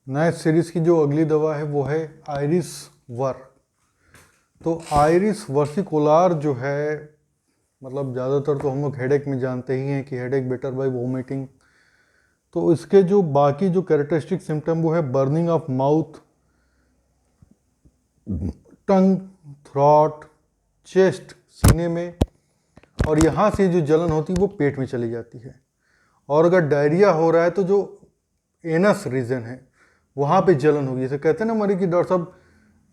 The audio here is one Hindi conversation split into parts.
नए सीरीज़ की जो अगली दवा है वो है आयरिस वर। तो आयरिस वर्सिकुलार जो है, मतलब ज़्यादातर तो हम लोग हेडेक में जानते ही हैं कि हेडेक बेटर बाय वोमिटिंग। तो इसके जो बाकी जो कैरेक्टरिस्टिक सिम्टम वो है burning of mouth, tongue, throat, chest, सीने में, और यहाँ से जो जलन होती है वो पेट में चली जाती है। और अगर डायरिया हो रहा है तो जो एनस रीजन है वहाँ पे जलन होगी। जैसे कहते हैं ना मरीज की डॉक्टर साहब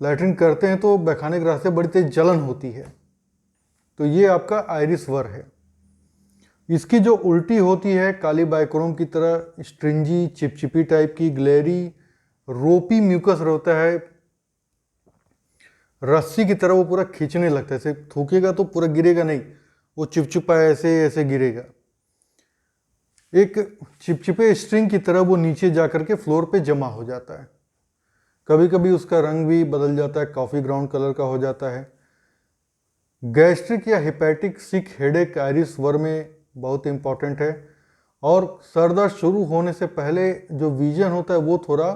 लैट्रिन करते हैं तो बखाने के रास्ते बड़ी तेज जलन होती है, तो ये आपका आयरिस वर है। इसकी जो उल्टी होती है काली बाइक्रोम की तरह, स्ट्रिंजी, चिपचिपी टाइप की, ग्लेरी, रोपी म्यूकस रहता है, रस्सी की तरह वो पूरा खींचने लगता है। ऐसे थूकेगा तो पूरा गिरेगा नहीं, वो चिपचिपा ऐसे ऐसे गिरेगा, एक चिपचिपे स्ट्रिंग की तरह वो नीचे जा करके फ्लोर पे जमा हो जाता है। कभी कभी उसका रंग भी बदल जाता है, कॉफ़ी ग्राउंड कलर का हो जाता है। गैस्ट्रिक या हेपेटिक सिक हेडेक आयरिस वर में बहुत इंपॉर्टेंट है। और सर दर्द शुरू होने से पहले जो विजन होता है वो थोड़ा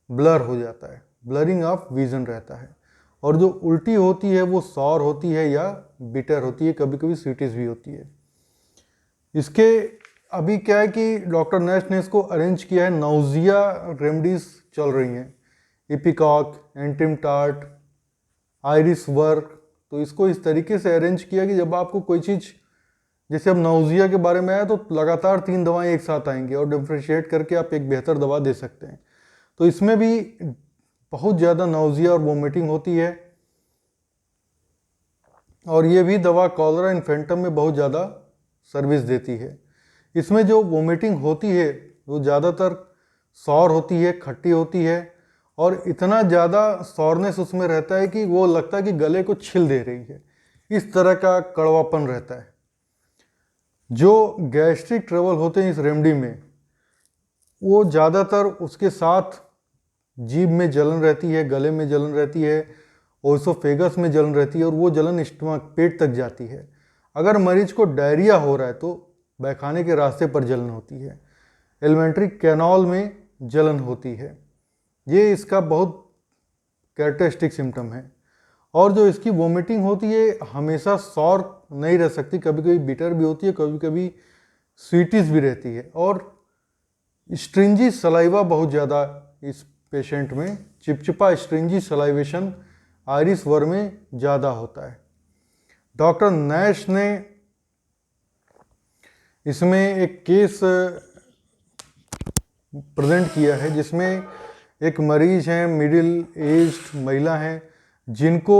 ब्लर हो जाता है, ब्लरिंग ऑफ विजन रहता है। और जो उल्टी होती है वो सॉर होती है या बिटर होती है, कभी कभी स्वीटिस भी होती है। इसके अभी क्या है कि डॉक्टर नैश ने इसको अरेंज किया है, नाउजिया रेमडीज चल रही हैं, इपिकॉक, एंटिमटार्ट, आयरिस वर्क। तो इसको इस तरीके से अरेंज किया कि जब आपको कोई चीज़, जैसे अब नाउजिया के बारे में आया तो लगातार 3 दवाएं एक साथ आएंगी और डिफ्रेंशिएट करके आप एक बेहतर दवा दे सकते हैं। तो इसमें भी बहुत ज़्यादा नाउजिया और वोमिटिंग होती है, और ये भी दवा कॉलरा इन्फेंटम में बहुत ज़्यादा सर्विस देती है। इसमें जो वोमिटिंग होती है वो ज़्यादातर सॉर होती है, खट्टी होती है, और इतना ज़्यादा सॉरनेस उसमें रहता है कि वो लगता है कि गले को छिल दे रही है, इस तरह का कड़वापन रहता है। जो गैस्ट्रिक ट्रबल होते हैं इस रेमडी में, वो ज़्यादातर उसके साथ जीभ में जलन रहती है, गले में जलन रहती है, ओसोफेगस में जलन रहती है, और वो जलन स्टमक पेट तक जाती है। अगर मरीज को डायरिया हो रहा है तो पैखाने के रास्ते पर जलन होती है, एलिमेंट्री कैनाल में जलन होती है। ये इसका बहुत कैरेक्टरिस्टिक सिम्टम है। और जो इसकी वोमिटिंग होती है हमेशा सॉर नहीं रह सकती, कभी कभी बिटर भी होती है, कभी कभी स्वीटिस भी रहती है। और स्ट्रिंजी सलाइवा बहुत ज़्यादा इस पेशेंट में, चिपचिपा स्ट्रिंजी सलाइवेशन आयरिस वर में ज़्यादा होता है। डॉक्टर नैश ने इसमें एक केस प्रेजेंट किया है जिसमें एक मरीज हैं, मिडिल एज्ड महिला हैं, जिनको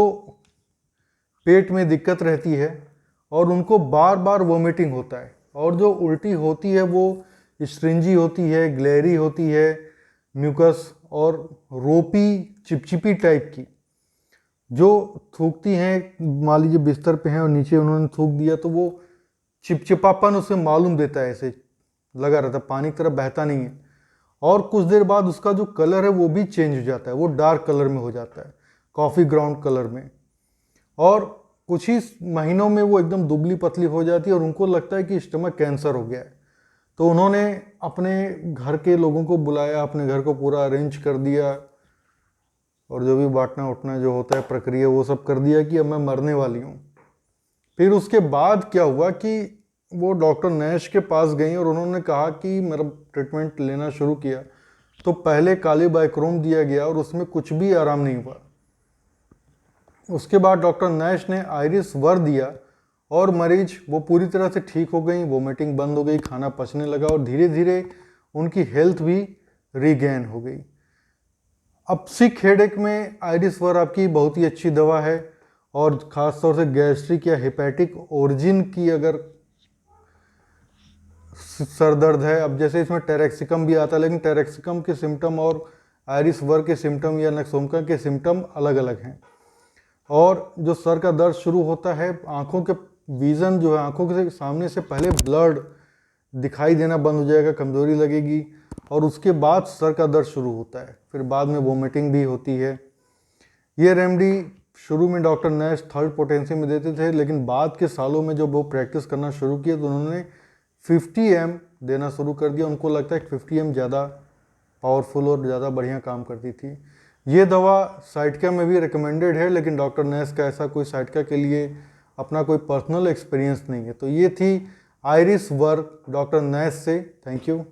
पेट में दिक्कत रहती है और उनको बार बार वोमिटिंग होता है, और जो उल्टी होती है वो स्ट्रिंजी होती है, ग्लेरी होती है, म्यूकस और रोपी चिपचिपी टाइप की, जो थूकती हैं। मान लीजिए बिस्तर पे हैं और नीचे उन्होंने थूक दिया तो वो चिपचिपापन उसे मालूम देता है, ऐसे लगा रहता है, पानी की तरह बहता नहीं है। और कुछ देर बाद उसका जो कलर है वो भी चेंज हो जाता है, वो डार्क कलर में हो जाता है, कॉफ़ी ग्राउंड कलर में। और कुछ ही महीनों में वो एकदम दुबली पतली हो जाती है और उनको लगता है कि स्टमक कैंसर हो गया है। तो उन्होंने अपने घर के लोगों को बुलाया, अपने घर को पूरा अरेंज कर दिया, और जो भी बांटना उठना जो होता है प्रक्रिया वो सब कर दिया कि अब मैं मरने वाली हूँ। फिर उसके बाद क्या हुआ कि वो डॉक्टर नैश के पास गई और उन्होंने कहा कि मेरा ट्रीटमेंट लेना शुरू किया। तो पहले काली बाइक्रोम दिया गया और उसमें कुछ भी आराम नहीं हुआ। उसके बाद डॉक्टर नैश ने आयरिस वर दिया और मरीज वो पूरी तरह से ठीक हो गई, वोमिटिंग बंद हो गई, खाना पचने लगा और धीरे धीरे उनकी हेल्थ भी रीगेन हो गई। अब सिक हेडेक में आयरिस वर आपकी बहुत ही अच्छी दवा है, और ख़ास तौर से गैस्ट्रिक या हेपेटिक ओरिजिन की अगर सर दर्द है, अब जैसे इसमें टेरेक्सिकम भी आता है, लेकिन टेरेक्सिकम के सिम्टम और आयरिस वर के सिम्टम या नक्सोमका के सिम्टम अलग अलग हैं। और जो सर का दर्द शुरू होता है, आँखों के विज़न जो है, आँखों के सामने से पहले ब्लड दिखाई देना बंद हो जाएगा, कमज़ोरी लगेगी, और उसके बाद सर का दर्द शुरू होता है, फिर बाद में वोमिटिंग भी होती है। ये रेमडी शुरू में डॉक्टर नैश थर्ड पोटेंसी में देते थे, लेकिन बाद के सालों में जब वो प्रैक्टिस करना शुरू किया तो उन्होंने 50 ml देना शुरू कर दिया। उनको लगता है कि 50 ml ज़्यादा पावरफुल और ज़्यादा बढ़िया काम करती थी। ये दवा साइटिका में भी रिकमेंडेड है, लेकिन डॉक्टर नैश का ऐसा कोई साइटिका के लिए अपना कोई पर्सनल एक्सपीरियंस नहीं है। तो ये थी आयरिस वर्क डॉक्टर नैश से। Thank you.